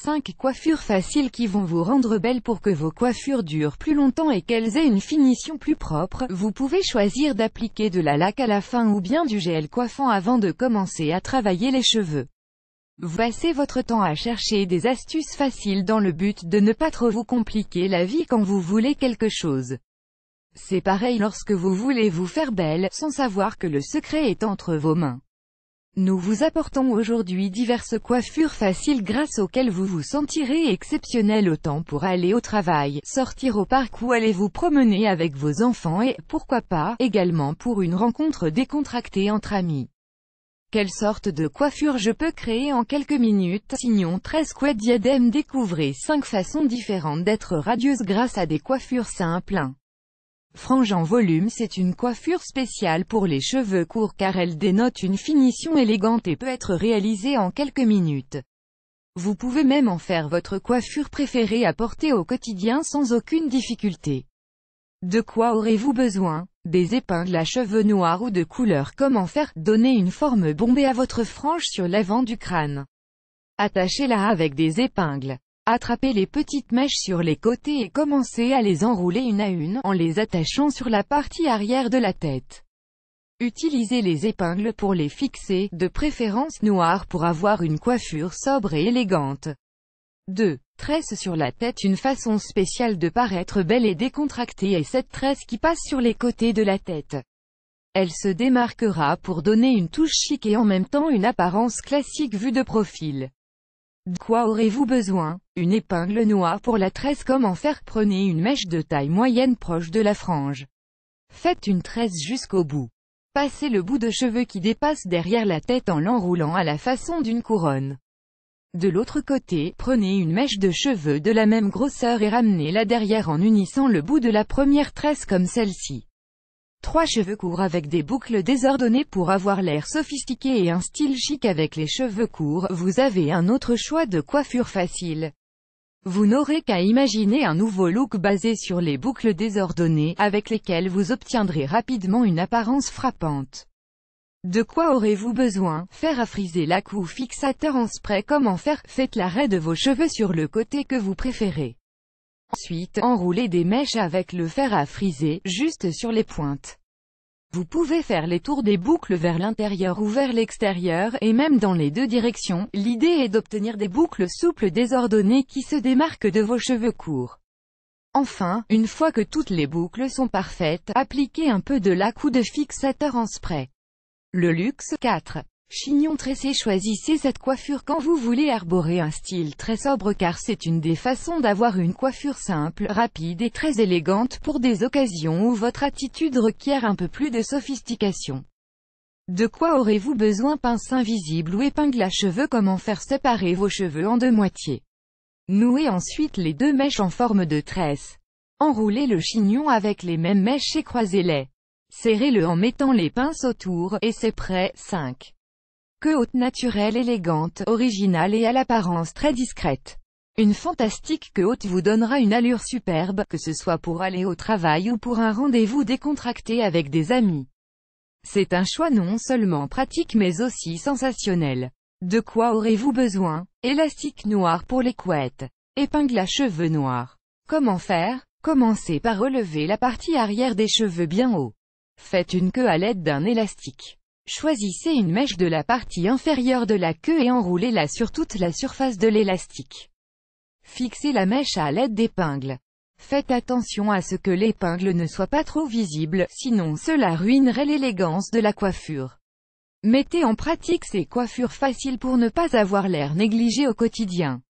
5 coiffures faciles qui vont vous rendre belle pour que vos coiffures durent plus longtemps et qu'elles aient une finition plus propre. Vous pouvez choisir d'appliquer de la laque à la fin ou bien du gel coiffant avant de commencer à travailler les cheveux. Vous passez votre temps à chercher des astuces faciles dans le but de ne pas trop vous compliquer la vie quand vous voulez quelque chose. C'est pareil lorsque vous voulez vous faire belle, sans savoir que le secret est entre vos mains. Nous vous apportons aujourd'hui diverses coiffures faciles grâce auxquelles vous vous sentirez exceptionnel autant pour aller au travail, sortir au parc ou aller vous promener avec vos enfants et, pourquoi pas, également pour une rencontre décontractée entre amis. Quelle sorte de coiffure je peux créer en quelques minutes? Chignon, tresse, couette, diadème. Découvrez 5 façons différentes d'être radieuse grâce à des coiffures simples. Frange en volume. C'est une coiffure spéciale pour les cheveux courts car elle dénote une finition élégante et peut être réalisée en quelques minutes. Vous pouvez même en faire votre coiffure préférée à porter au quotidien sans aucune difficulté. De quoi aurez-vous besoin? Des épingles à cheveux noirs ou de couleur. Comment faire? Donner une forme bombée à votre frange sur l'avant du crâne. Attachez-la avec des épingles. Attrapez les petites mèches sur les côtés et commencez à les enrouler une à une, en les attachant sur la partie arrière de la tête. Utilisez les épingles pour les fixer, de préférence noires pour avoir une coiffure sobre et élégante. 2. Tresse sur la tête. Une façon spéciale de paraître belle et décontractée est cette tresse qui passe sur les côtés de la tête. Elle se démarquera pour donner une touche chic et en même temps une apparence classique vue de profil. De quoi aurez-vous besoin? Une épingle noire pour la tresse. Comment faire? Prenez une mèche de taille moyenne proche de la frange. Faites une tresse jusqu'au bout. Passez le bout de cheveux qui dépasse derrière la tête en l'enroulant à la façon d'une couronne. De l'autre côté, prenez une mèche de cheveux de la même grosseur et ramenez-la derrière en unissant le bout de la première tresse comme celle-ci. 3 cheveux courts avec des boucles désordonnées. Pour avoir l'air sophistiqué et un style chic avec les cheveux courts, vous avez un autre choix de coiffure facile. Vous n'aurez qu'à imaginer un nouveau look basé sur les boucles désordonnées, avec lesquelles vous obtiendrez rapidement une apparence frappante. De quoi aurez-vous besoin? Fer à friser, laque ou fixateur en spray. Comment faire? Faites l'arrêt de vos cheveux sur le côté que vous préférez. Ensuite, enroulez des mèches avec le fer à friser, juste sur les pointes. Vous pouvez faire les tours des boucles vers l'intérieur ou vers l'extérieur, et même dans les deux directions. L'idée est d'obtenir des boucles souples désordonnées qui se démarquent de vos cheveux courts. Enfin, une fois que toutes les boucles sont parfaites, appliquez un peu de laque ou de fixateur en spray. Le luxe. 4. Chignon tressé. Choisissez cette coiffure quand vous voulez arborer un style très sobre car c'est une des façons d'avoir une coiffure simple, rapide et très élégante pour des occasions où votre attitude requiert un peu plus de sophistication. De quoi aurez-vous besoin? Pince invisible ou épingle à cheveux. Comment faire? Séparer vos cheveux en 2 moitiés. Nouez ensuite les 2 mèches en forme de tresse. Enroulez le chignon avec les mêmes mèches et croisez-les. Serrez-le en mettant les pinces autour, et c'est prêt. 5. Queue haute naturelle, élégante, originale et à l'apparence très discrète. Une fantastique queue haute vous donnera une allure superbe, que ce soit pour aller au travail ou pour un rendez-vous décontracté avec des amis. C'est un choix non seulement pratique mais aussi sensationnel. De quoi aurez-vous besoin? Élastique noir pour les couettes. Épingle à cheveux noirs. Comment faire? Commencez par relever la partie arrière des cheveux bien haut. Faites une queue à l'aide d'un élastique. Choisissez une mèche de la partie inférieure de la queue et enroulez-la sur toute la surface de l'élastique. Fixez la mèche à l'aide d'épingles. Faites attention à ce que l'épingle ne soit pas trop visible, sinon cela ruinerait l'élégance de la coiffure. Mettez en pratique ces coiffures faciles pour ne pas avoir l'air négligé au quotidien.